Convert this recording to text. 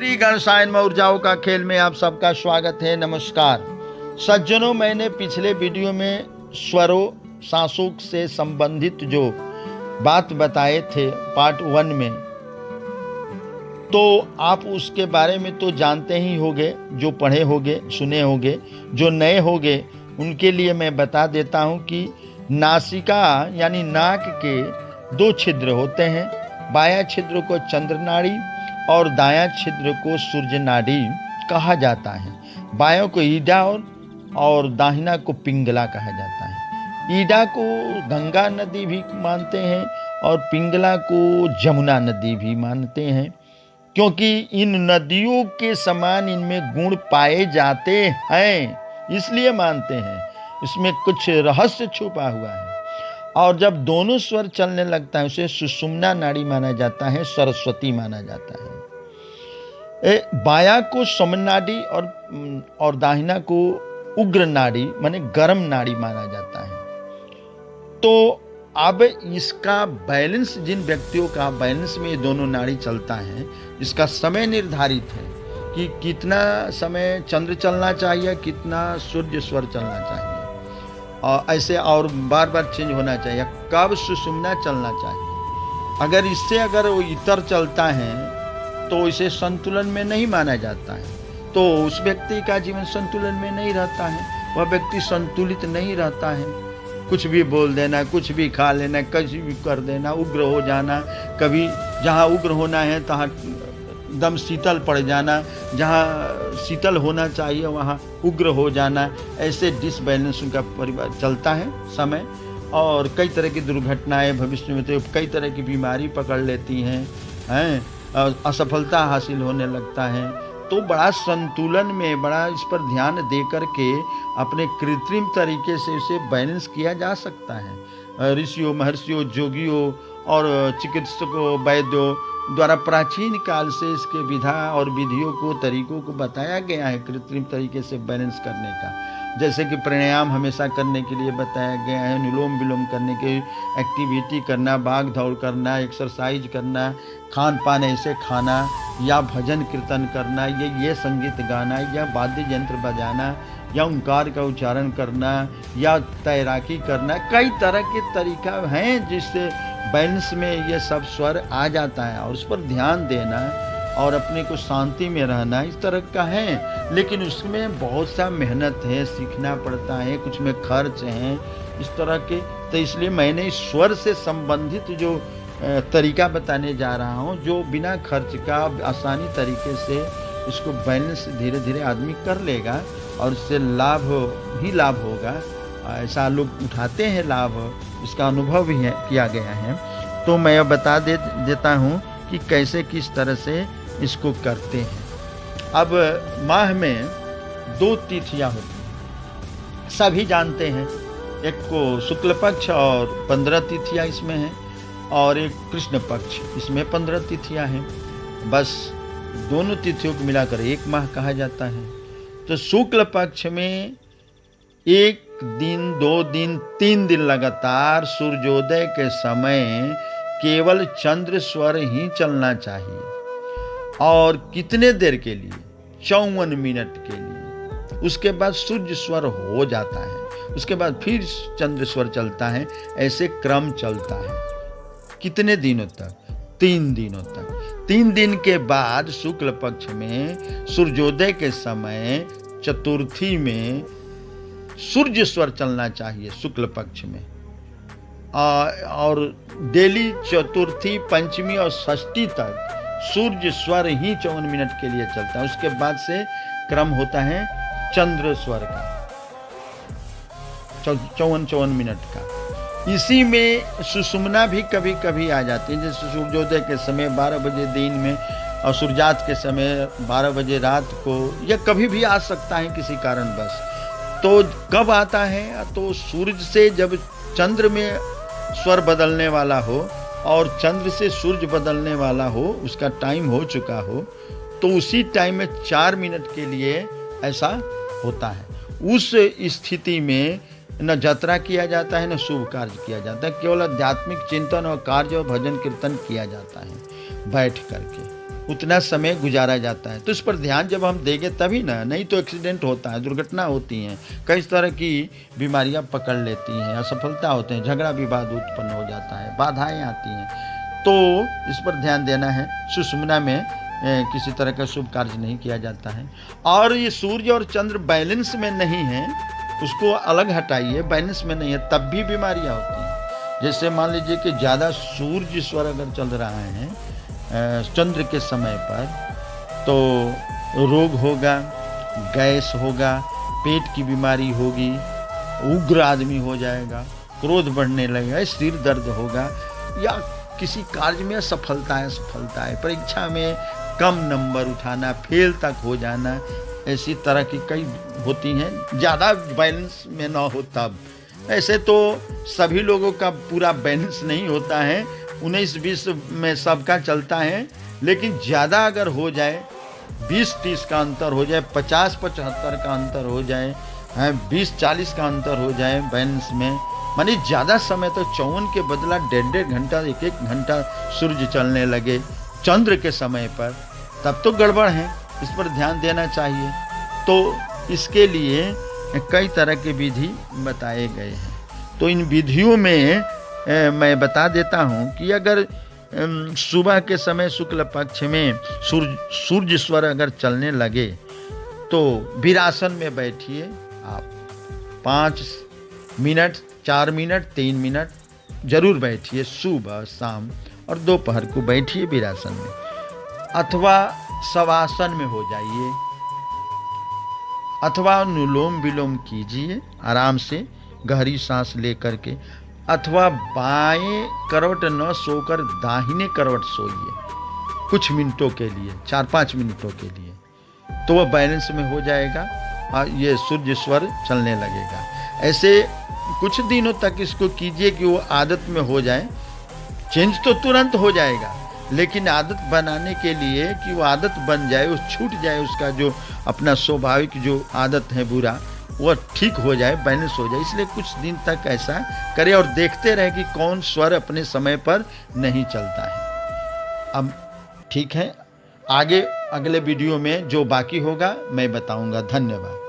श्री गणसायन में ऊर्जाओं का खेल में आप सबका स्वागत है। नमस्कार सज्जनों, मैंने पिछले वीडियो में स्वरों सांसों से संबंधित जो बात बताए थे पार्ट 1 में, तो आप उसके बारे में तो जानते ही होंगे, जो पढ़े होंगे, सुने होंगे। जो नए होंगे उनके लिए मैं बता देता हूं कि नासिका यानी नाक के 2 छिद्र होते हैं। बायां छिद्र को चंद्र नाड़ी और दायां छिद्र को सूर्य नाड़ी कहा जाता है। बायों को ईडा और दाहिना को पिंगला कहा जाता है। ईडा को गंगा नदी भी मानते हैं और पिंगला को जमुना नदी भी मानते हैं, क्योंकि इन नदियों के समान इनमें गुण पाए जाते हैं, इसलिए मानते हैं। इसमें कुछ रहस्य छुपा हुआ है। और जब दोनों स्वर चलने लगता है उसे सुषुम्ना नाड़ी माना जाता है, सरस्वती माना जाता है। बायां को समन नाड़ी और दाहिना को उग्र नाड़ी माने गर्म नाड़ी माना जाता है। तो अब इसका बैलेंस, जिन व्यक्तियों का बैलेंस में ये दोनों नाड़ी चलता है, इसका समय निर्धारित है कि कितना समय चंद्र चलना चाहिए, कितना सूर्य स्वर चलना चाहिए, और ऐसे और बार बार चेंज होना चाहिए। कब सुषुम्ना चलना चाहिए। अगर वो इतर चलता है तो इसे संतुलन में नहीं माना जाता है, तो उस व्यक्ति का जीवन संतुलन में नहीं रहता है। वह व्यक्ति संतुलित नहीं रहता है। कुछ भी बोल देना, कुछ भी खा लेना, कुछ भी कर देना, उग्र हो जाना। कभी जहाँ उग्र होना है तहाँ दम शीतल पड़ जाना, जहाँ शीतल होना चाहिए वहाँ उग्र हो जाना। ऐसे डिसबैलेंस उनका परिवार चलता है समय, और कई तरह की दुर्घटनाएं भविष्य में तो कई तरह की बीमारी पकड़ लेती हैं, असफलता हासिल होने लगता है। तो बड़ा संतुलन में, बड़ा इस पर ध्यान दे करके अपने कृत्रिम तरीके से इसे बैलेंस किया जा सकता है। ऋषियों, महर्षियों, जोगियों और चिकित्सकों, वैद्यों द्वारा प्राचीन काल से इसके विधा और विधियों को, तरीकों को बताया गया है कृत्रिम तरीके से बैलेंस करने का। जैसे कि प्राणायाम हमेशा करने के लिए बताया गया है, अनुलोम विलोम करने की एक्टिविटी करना, भाग दौड़ करना, एक्सरसाइज करना, खान पान ऐसे खाना, या भजन कीर्तन करना, ये संगीत गाना, या वाद्य यंत्र बजाना, या ओंकार का उच्चारण करना, या तैराकी करना। कई तरह के तरीका हैं जिससे बैलेंस में ये सब स्वर आ जाता है, और उस पर ध्यान देना और अपने को शांति में रहना, इस तरह का है। लेकिन उसमें बहुत सा मेहनत है, सीखना पड़ता है, कुछ में खर्च है, इस तरह के। तो इसलिए मैंने इस स्वर से संबंधित जो तरीका बताने जा रहा हूँ, जो बिना खर्च का आसानी तरीके से इसको बैलेंस धीरे धीरे आदमी कर लेगा और इससे लाभ ही लाभ होगा। ऐसा लोग उठाते हैं लाभ, इसका अनुभव भी किया गया है। तो मैं बता देता हूँ कि कैसे, किस तरह से इसको करते हैं। अब माह में 2 तिथियां होती हैं, सभी जानते हैं। एक को शुक्ल पक्ष और 15 तिथियां इसमें हैं, और एक कृष्ण पक्ष, इसमें 15 तिथियां हैं। बस दोनों तिथियों को मिलाकर एक माह कहा जाता है। तो शुक्ल पक्ष में 1 दिन, 2 दिन, 3 दिन लगातार सूर्योदय के समय केवल चंद्र स्वर ही चलना चाहिए। और कितने देर के लिए? 54 मिनट के लिए। उसके बाद सूर्य स्वर हो जाता है, उसके बाद फिर चंद्र स्वर चलता है। ऐसे क्रम चलता है। कितने दिनों तक? 3 दिनों तक। 3 दिन के बाद शुक्ल पक्ष में सूर्योदय के समय चतुर्थी में सूर्य स्वर चलना चाहिए शुक्ल पक्ष में। और डेली चतुर्थी, पंचमी और षष्ठी तक सूर्य स्वर ही 54 मिनट के लिए चलता है। उसके बाद से क्रम होता है चंद्र स्वर का, 54 मिनट का। इसी में सुषुम्ना भी कभी कभी आ जाती है, जैसे सूर्योदय के समय 12 बजे दिन में, और सूर्यास्त के समय 12 बजे रात को, या कभी भी आ सकता है किसी कारणवश। तो कब आता है? तो सूर्य से जब चंद्र में स्वर बदलने वाला हो और चंद्र से सूर्य बदलने वाला हो, उसका टाइम हो चुका हो, तो उसी टाइम में 4 मिनट के लिए ऐसा होता है। उस स्थिति में न यात्रा किया जाता है, न शुभ कार्य किया जाता है। केवल आध्यात्मिक चिंतन और कार्य और भजन कीर्तन किया जाता है बैठ करके। उतना समय गुजारा जाता है। तो इस पर ध्यान जब हम देंगे तभी ना, नहीं तो एक्सीडेंट होता है, दुर्घटना होती हैं, कई तरह की बीमारियां पकड़ लेती हैं, असफलता होते हैं, झगड़ा विवाद उत्पन्न हो जाता है, बाधाएं आती हैं। तो इस पर ध्यान देना है। सुषुम्ना में किसी तरह का शुभ कार्य नहीं किया जाता है। और ये सूर्य और चंद्र बैलेंस में नहीं है, उसको अलग हटाइए, बैलेंस में नहीं है, तब भी बीमारियां होती हैं। जैसे मान लीजिए कि ज़्यादा सूर्य स्वर अगर चल रहा है चंद्र के समय पर, तो रोग होगा, गैस होगा, पेट की बीमारी होगी, उग्र आदमी हो जाएगा, क्रोध बढ़ने लगेगा, सिर दर्द होगा, या किसी कार्य में असफलता है, परीक्षा में कम नंबर उठाना, फेल तक हो जाना, ऐसी तरह की कई होती हैं। ज़्यादा बैलेंस में ना हो तब। ऐसे तो सभी लोगों का पूरा बैलेंस नहीं होता है, 19-20 में सबका चलता है, लेकिन ज़्यादा अगर हो जाए, 20-30 का अंतर हो जाए, 50-75 का अंतर हो जाए, 20-40 का अंतर हो जाए बैलेंस में, मानी ज़्यादा समय तो 54 के बदला 1.5 घंटा 1-1 घंटा सूर्य चलने लगे चंद्र के समय पर, तब तो गड़बड़ है। इस पर ध्यान देना चाहिए। तो इसके लिए कई तरह के विधि बताए गए हैं। तो इन विधियों में मैं बता देता हूँ कि अगर सुबह के समय शुक्ल पक्ष में सूर्य स्वर अगर चलने लगे तो वीरासन में बैठिए आप 5 मिनट, 4 मिनट, 3 मिनट जरूर बैठिए, सुबह शाम और दोपहर को बैठिए वीरासन में, अथवा शवासन में हो जाइए, अथवा अनुलोम विलोम कीजिए आराम से गहरी सांस लेकर के, अथवा बाएं करवट न सोकर दाहिने करवट सोइए कुछ मिनटों के लिए, 4-5 मिनटों के लिए, तो वह बैलेंस में हो जाएगा और ये सूर्य स्वर चलने लगेगा। ऐसे कुछ दिनों तक इसको कीजिए कि वो आदत में हो जाए। चेंज तो तुरंत हो जाएगा, लेकिन आदत बनाने के लिए कि वो आदत बन जाए, वो छूट जाए, उसका जो अपना स्वाभाविक जो आदत है बुरा, वह ठीक हो जाए, बैलेंस हो जाए, इसलिए कुछ दिन तक ऐसा करें और देखते रहे कि कौन स्वर अपने समय पर नहीं चलता है। अब ठीक है, आगे अगले वीडियो में जो बाकी होगा मैं बताऊंगा। धन्यवाद।